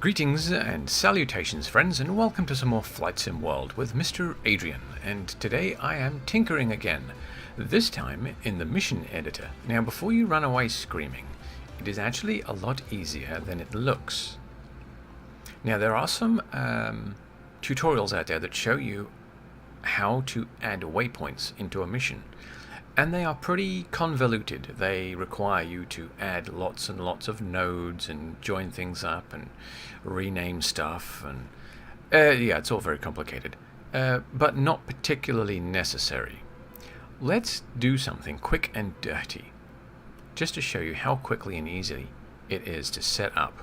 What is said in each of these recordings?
Greetings and salutations, friends, and welcome to some more Flight Sim World with Mr. Adrian. And today I am tinkering again, this time in the mission editor. Now, before you run away screaming, it is actually a lot easier than it looks. Now, there are some tutorials out there that show you how to add waypoints into a mission. And they are pretty convoluted. They require you to add lots and lots of nodes and join things up and rename stuff. And yeah, it's all very complicated, but not particularly necessary. Let's do something quick and dirty, just to show you how quickly and easily it is to set up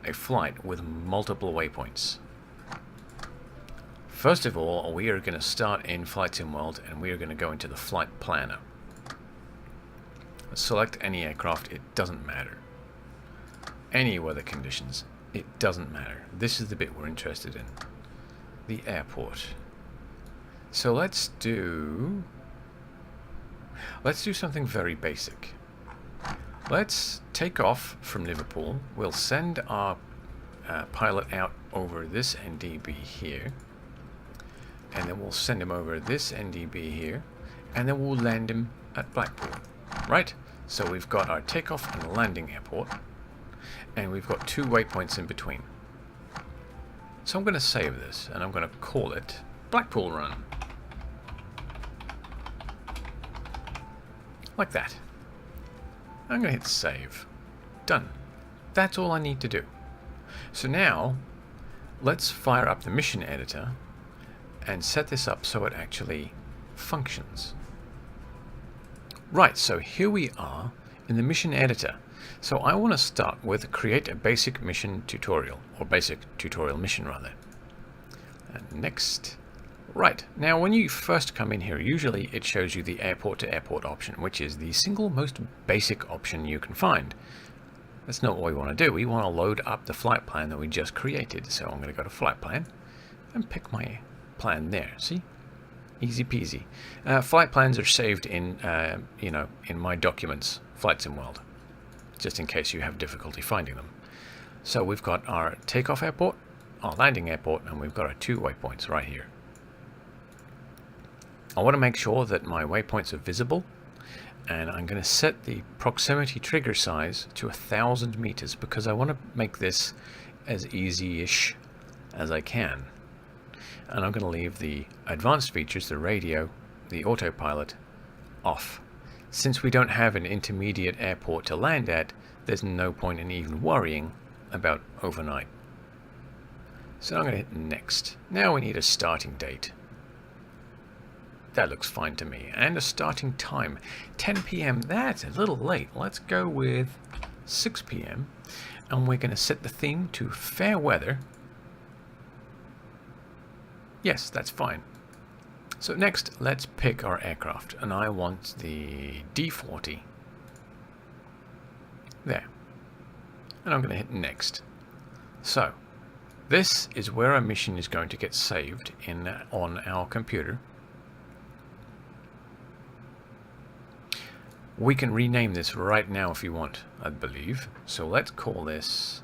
a flight with multiple waypoints. First of all, we are going to start in Flight Sim World and we are going to go into the Flight Planner. Select any aircraft, it doesn't matter. Any weather conditions, it doesn't matter. This is the bit we're interested in. The airport. So let's do something very basic. Let's take off from Liverpool. We'll send our pilot out over this NDB here. And then we'll send him over this NDB here, and then we'll land him at Blackpool. Right? So we've got our takeoff and landing airport, and we've got 2 waypoints in between. So I'm going to save this, and I'm going to call it Blackpool Run. Like that. I'm going to hit save. Done. That's all I need to do. So now, let's fire up the mission editor and set this up so it actually functions. Right, so here we are in the mission editor. So I want to start with create a basic mission tutorial, or basic tutorial mission rather. And next. Right, now when you first come in here, usually it shows you the airport to airport option, which is the single most basic option you can find. That's not what we want to do. We want to load up the flight plan that we just created. So I'm going to go to flight plan and pick my plan there. See, easy peasy. Flight plans are saved in in my documents, Flight Sim World, just in case you have difficulty finding them. So we've got our takeoff airport, our landing airport, and we've got our 2 waypoints right here. I want to make sure that my waypoints are visible, and I'm going to set the proximity trigger size to 1,000 meters because I want to make this as easy-ish as I can. And I'm going to leave the advanced features, the radio, the autopilot, off. Since we don't have an intermediate airport to land at, there's no point in even worrying about overnight. So I'm going to hit next. Now we need a starting date. That looks fine to me. And a starting time. 10 p.m. That's a little late. Let's go with 6 p.m. And we're going to set the theme to fair weather. Yes, that's fine. So next, let's pick our aircraft, and I want the D40. There. And I'm going to hit next. So, this is where our mission is going to get saved on our computer. We can rename this right now if you want, I believe. So let's call this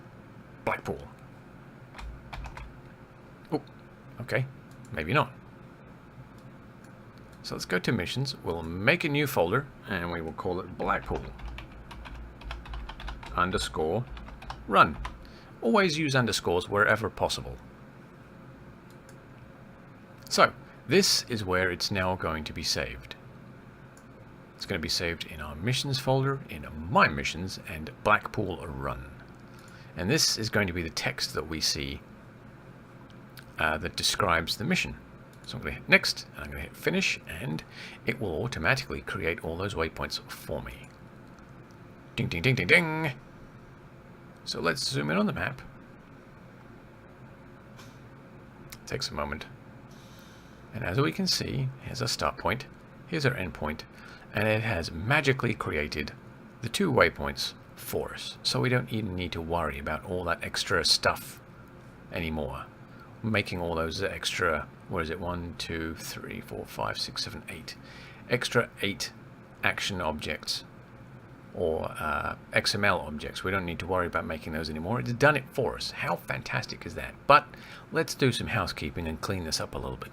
Blackpool. Oh, okay. Maybe not. So let's go to missions. We'll make a new folder and we will call it Blackpool _run. Always use underscores wherever possible. So this is where it's now going to be saved. It's going to be saved in our missions folder, in my missions, and Blackpool Run. And this is going to be the text that we see that describes the mission. So I'm going to hit next, and I'm going to hit finish, and it will automatically create all those waypoints for me. Ding, ding, ding, ding, ding. So let's zoom in on the map. Takes a moment. And as we can see, here's our start point, here's our end point, and it has magically created the 2 waypoints for us. So we don't even need to worry about all that extra stuff anymore. Making all those extra, what is it, 1, 2, 3, 4, 5, 6, 7, 8. Extra 8 action objects or XML objects. We don't need to worry about making those anymore. It's done it for us. How fantastic is that? But let's do some housekeeping and clean this up a little bit.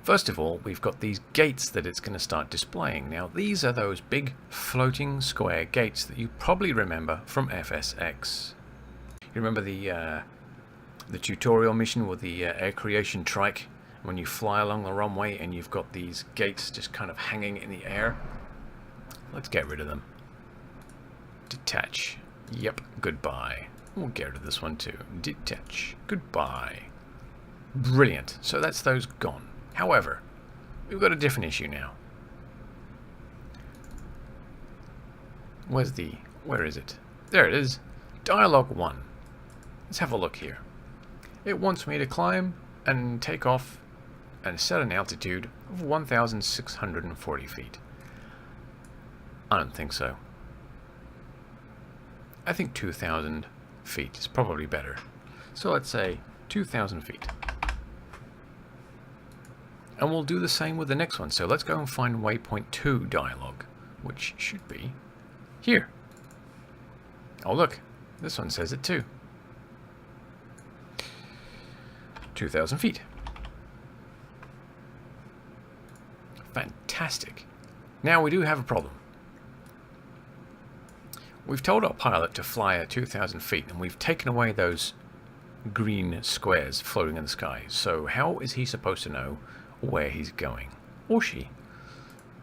First of all, we've got these gates that it's going to start displaying. Now, these are those big floating square gates that you probably remember from FSX. You remember the tutorial mission with the air creation trike, when you fly along the runway and you've got these gates just kind of hanging in the air? Let's get rid of them. Detach. Yep, goodbye. We'll get rid of this one too. Detach. Goodbye. Brilliant. So that's those gone. However, we've got a different issue now. Where is it? There it is. Dialogue 1. Let's have a look here. It wants me to climb and take off and set an altitude of 1,640 feet. I don't think so. I think 2,000 feet is probably better. So let's say 2,000 feet. And we'll do the same with the next one. So let's go and find Waypoint 2 dialogue, which should be here. Oh look, this one says it too. 2,000 feet. Fantastic. Now we do have a problem. We've told our pilot to fly at 2,000 feet, and we've taken away those green squares floating in the sky. So how is he supposed to know where he's going? Or she?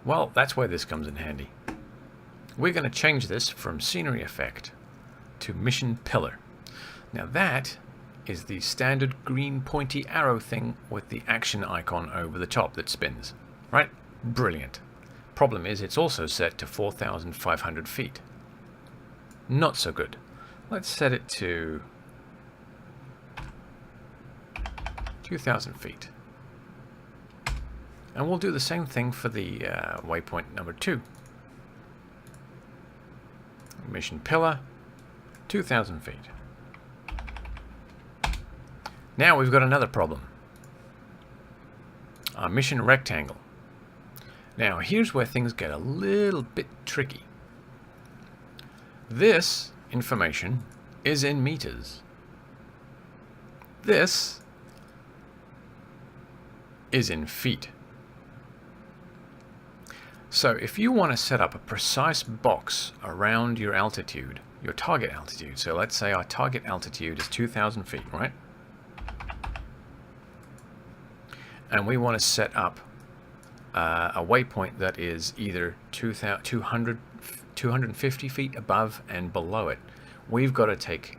Well, that's where this comes in handy. We're going to change this from scenery effect to mission pillar. Now that is the standard green pointy arrow thing with the action icon over the top that spins. Right? Brilliant. Problem is it's also set to 4,500 feet. Not so good. Let's set it to 2,000 feet. And we'll do the same thing for the waypoint number 2. Mission pillar, 2,000 feet. Now we've got another problem. Our mission rectangle. Now here's where things get a little bit tricky. This information is in meters. This is in feet. So if you want to set up a precise box around your altitude, your target altitude, so let's say our target altitude is 2,000 feet, right? And we want to set up a waypoint that is either 250 feet above and below it. We've got to take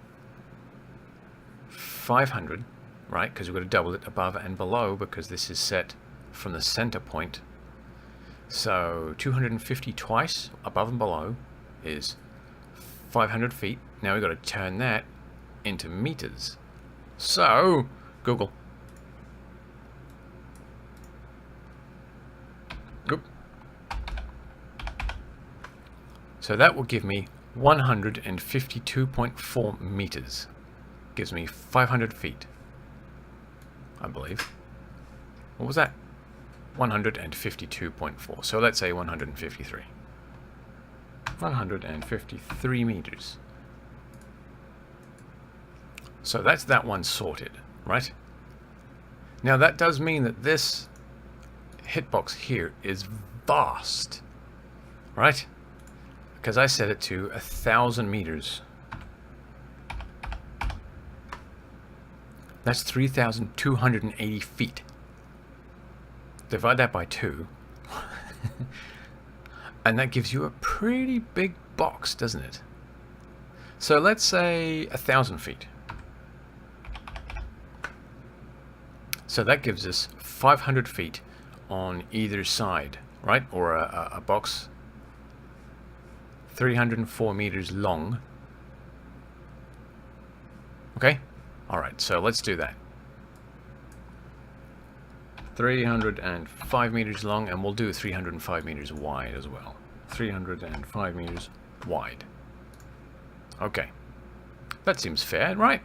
500, right? Because we've got to double it above and below, because this is set from the center point. So 250 twice above and below is 500 feet. Now we've got to turn that into meters. So Google. Oop. So that will give me 152.4 meters. Gives me 500 feet, I believe. What was that? 152.4. So let's say 153. 153 meters. So that's that one sorted, right? Now that does mean that this hitbox here is vast, right? Because I set it to 1,000 meters. That's 3,280 feet. Divide that by 2. And that gives you a pretty big box, doesn't it? So let's say 1,000 feet. So that gives us 500 feet on either side, right? Or a box 304 meters long. Okay? Alright, so let's do that. 305 meters long, and we'll do 305 meters wide as well. 305 meters wide. Okay. That seems fair, right?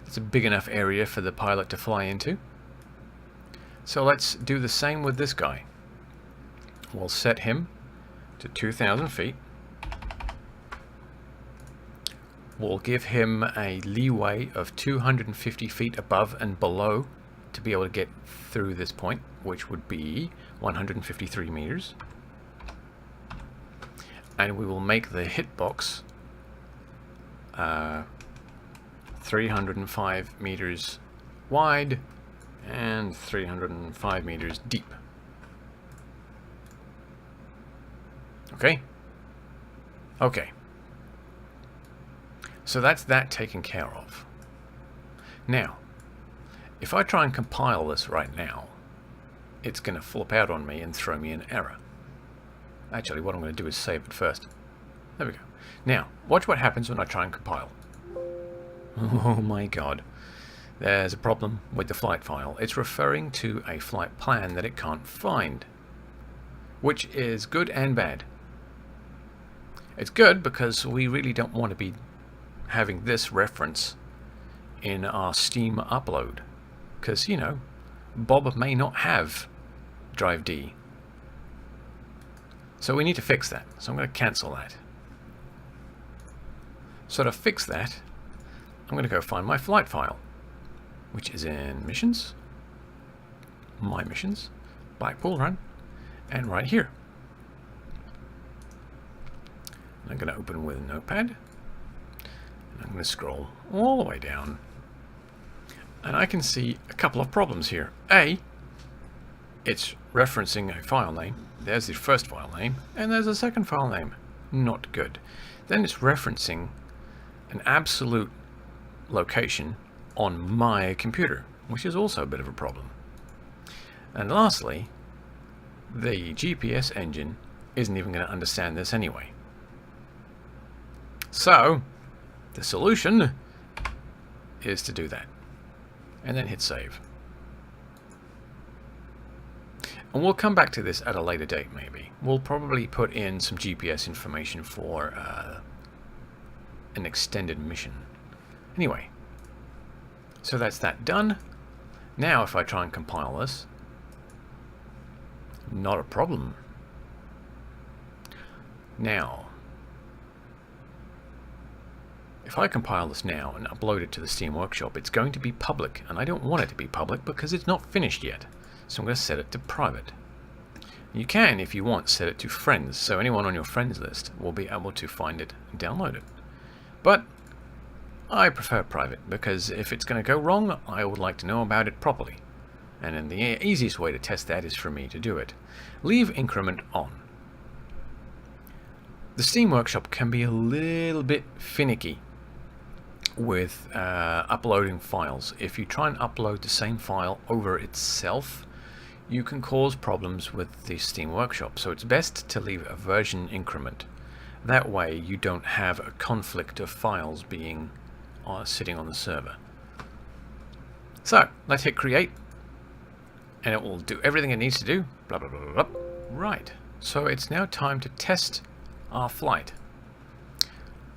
It's a big enough area for the pilot to fly into. So let's do the same with this guy. We'll set him to 2,000 feet. We'll give him a leeway of 250 feet above and below to be able to get through this point, which would be 153 meters. And we will make the hitbox 305 meters wide and 305 meters deep. Okay? Okay. So that's that taken care of. Now, if I try and compile this right now, it's going to flip out on me and throw me an error. Actually, what I'm going to do is save it first. There we go. Now, watch what happens when I try and compile. Oh my god. There's a problem with the flight file. It's referring to a flight plan that it can't find, which is good and bad. It's good because we really don't want to be having this reference in our Steam upload, because, you know, Bob may not have Drive D. So we need to fix that. So I'm going to cancel that. So to fix that, I'm going to go find my flight file, which is in Missions, My Missions, Blackpool Run, and right here. I'm going to open with a notepad, and I'm going to scroll all the way down, and I can see a couple of problems here. A, it's referencing a file name. There's the first file name, and there's a second file name. Not good. Then it's referencing an absolute location on my computer, which is also a bit of a problem. And lastly, the GPS engine isn't even going to understand this anyway. So, the solution is to do that, and then hit save. And we'll come back to this at a later date, maybe. We'll probably put in some GPS information for an extended mission. Anyway, so that's that done. Now if I try and compile this, not a problem. Now, if I compile this now and upload it to the Steam Workshop, it's going to be public, and I don't want it to be public because it's not finished yet. So I'm going to set it to private. You can, if you want, set it to friends, so anyone on your friends list will be able to find it and download it. But I prefer private, because if it's going to go wrong, I would like to know about it properly. And then the easiest way to test that is for me to do it. Leave increment on. The Steam Workshop can be a little bit finicky with uploading files. If you try and upload the same file over itself, you can cause problems with the Steam Workshop. So it's best to leave a version increment. That way you don't have a conflict of files being sitting on the server. So let's hit create, and it will do everything it needs to do. Blah, blah, blah, blah, blah. Right, so it's now time to test our flight.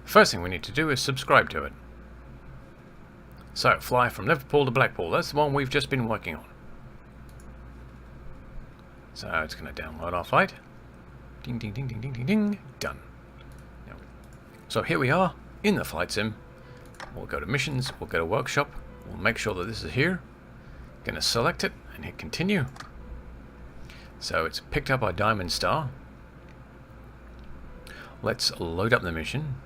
First thing we need to do is subscribe to it. So fly from Liverpool to Blackpool, that's the one we've just been working on. So it's going to download our flight. Ding, ding, ding, ding, ding, ding, ding. Done. Now, so here we are in the flight sim. We'll go to missions, we'll go to workshop, we'll make sure that this is here. Going to select it and hit continue. So it's picked up our diamond star. Let's load up the mission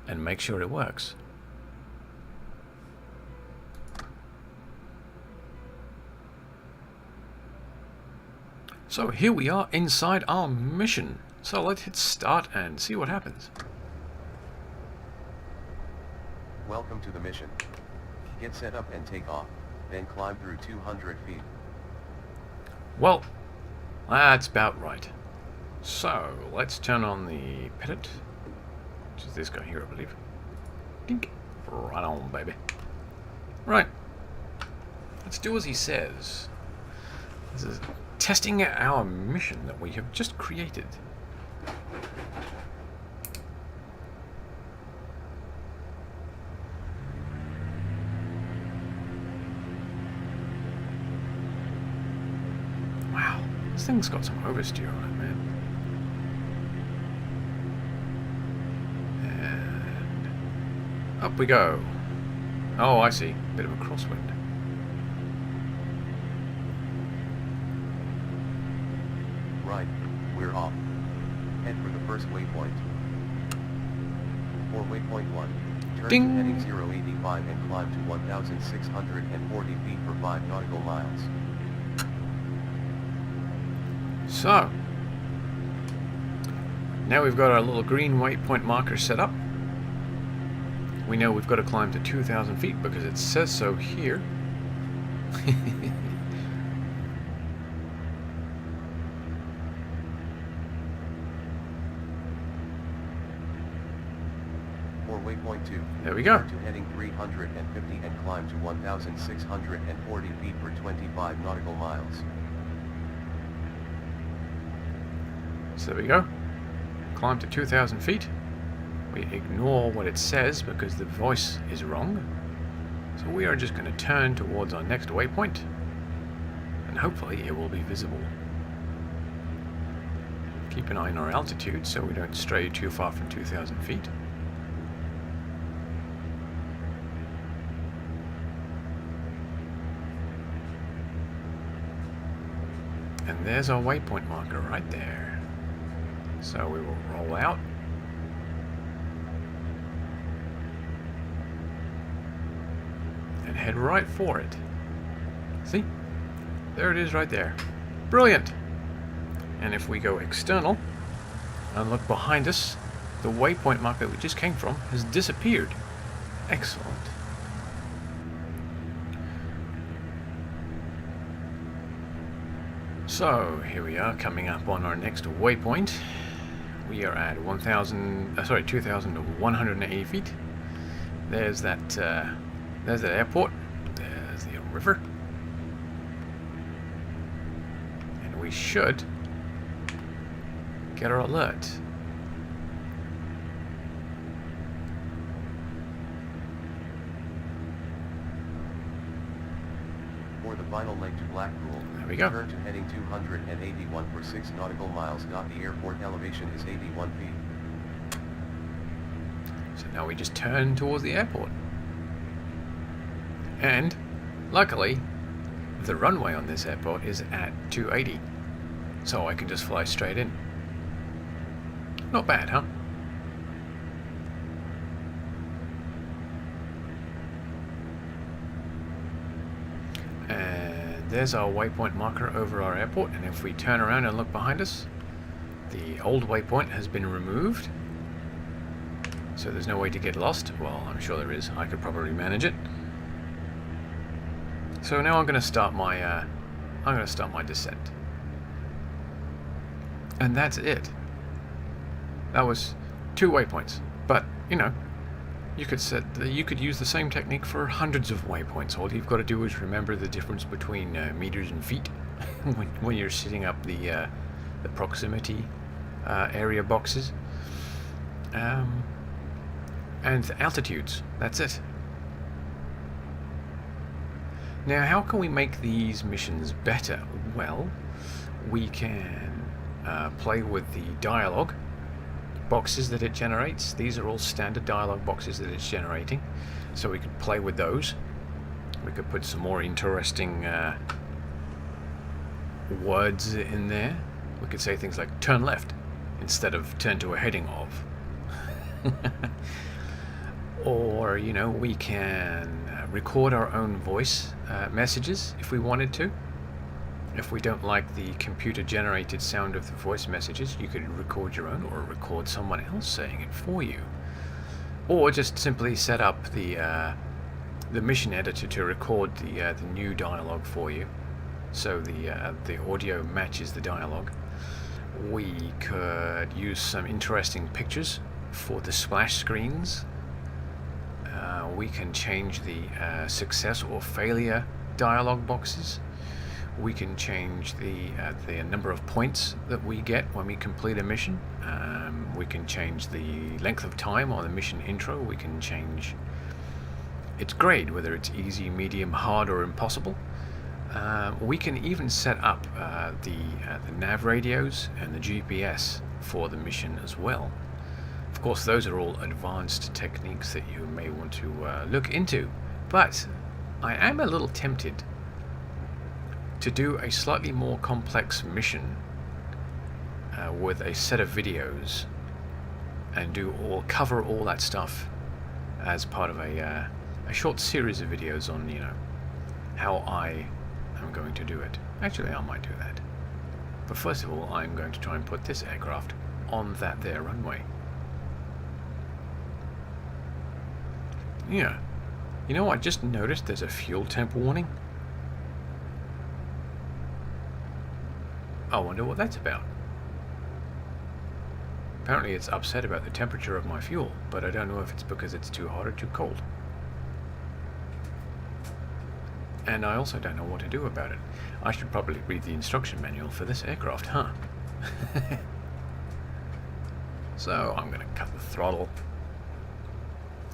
and make sure it works. So here we are inside our mission. So let's hit start and see what happens. Welcome to the mission. Get set up and take off, then climb through 200 feet. Well, that's about right. So let's turn on the pivot, which is this guy here, I believe. Dink. Right on, baby. Right. Let's do as he says. This is testing our mission that we have just created. Wow, this thing's got some oversteer on it, man. Up we go. Oh, I see. Bit of a crosswind. Right, we're off. Head for the first waypoint. For waypoint 1, turn Ding. to heading 085 and climb to 1,640 feet for 5 nautical miles. So, now we've got our little green waypoint marker set up. We know we've got to climb to 2,000 feet because it says so here. For waypoint 2, There we go. turn to heading 350 and climb to 1,640 feet for 25 nautical miles. So there we go. Climb to 2,000 feet. We ignore what it says because the voice is wrong. So we are just going to turn towards our next waypoint. And hopefully it will be visible. Keep an eye on our altitude so we don't stray too far from 2,000 feet. And there's our waypoint marker right there. So we will roll out. And head right for it. See? There it is right there. Brilliant! And if we go external and look behind us, the waypoint marker that we just came from has disappeared. Excellent. So here we are coming up on our next waypoint. We are at 2,180 feet. There's that airport. There's the river. And we should get our alert. For the final leg to Blackpool, There we go. turn to heading 281 for 6 nautical miles. The airport elevation is 81 feet. So now we just turn towards the airport. And luckily, the runway on this airport is at 280. So I can just fly straight in. Not bad, huh? And there's our waypoint marker over our airport. And if we turn around and look behind us, the old waypoint has been removed. So there's no way to get lost. Well, I'm sure there is. I could probably manage it. So now I'm going to start my descent. And that's it. That was 2 waypoints. But, you know, you could use the same technique for hundreds of waypoints. All you've got to do is remember the difference between meters and feet when you're setting up the proximity area boxes. And altitudes. That's it. Now, how can we make these missions better? Well, we can play with the dialogue boxes that it generates. These are all standard dialogue boxes that it's generating. So we could play with those. We could put some more interesting words in there. We could say things like turn left instead of turn to a heading of. Or, you know, we can record our own voice messages if we wanted to. If we don't like the computer-generated sound of the voice messages, you could record your own or record someone else saying it for you. Or just simply set up the mission editor to record the new dialogue for you, so the audio matches the dialogue. We could use some interesting pictures for the splash screens. We can change the success or failure dialogue boxes. We can change the number of points that we get when we complete a mission. We can change the length of time on the mission intro. We can change its grade, whether it's easy, medium, hard, or impossible. We can even set up the nav radios and the GPS for the mission as well. Of Of course, those are all advanced techniques that you may want to look into, but I am a little tempted to do a slightly more complex mission with a set of videos and cover all that stuff as part of a short series of videos on, how I am going to do it. Actually, I might do that. But first of all, I'm going to try and put this aircraft on that there runway. Yeah. You know, I just noticed there's a fuel temp warning. I wonder what that's about. Apparently it's upset about the temperature of my fuel, but I don't know if it's because it's too hot or too cold. And I also don't know what to do about it. I should probably read the instruction manual for this aircraft, huh? So I'm going to cut the throttle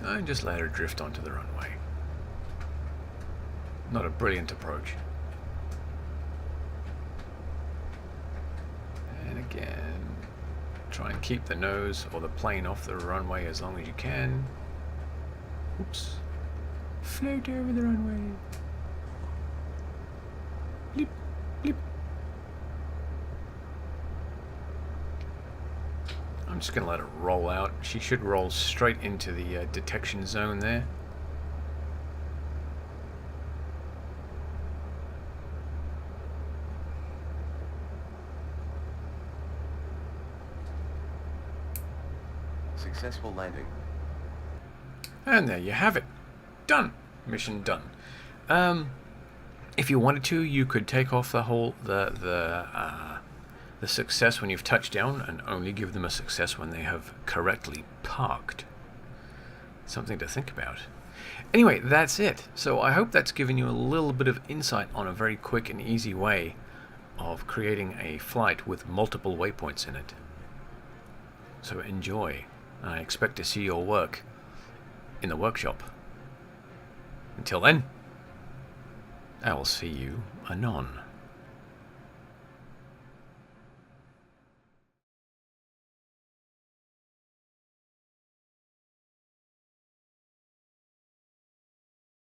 and just let her drift onto the runway. Not a brilliant approach. And again, try and keep the nose or the plane off the runway as long as you can. Oops. Float over the runway. Bleep, bleep. I'm just going to let it roll out. She should roll straight into the detection zone there. Successful landing. And there you have it. Done. Mission done. If you wanted to, you could take off the success when you've touched down and only give them a success when they have correctly parked. Something to think about. Anyway, that's it. So I hope that's given you a little bit of insight on a very quick and easy way of creating a flight with multiple waypoints in it. So enjoy. I expect to see your work in the workshop. Until then, I will see you anon.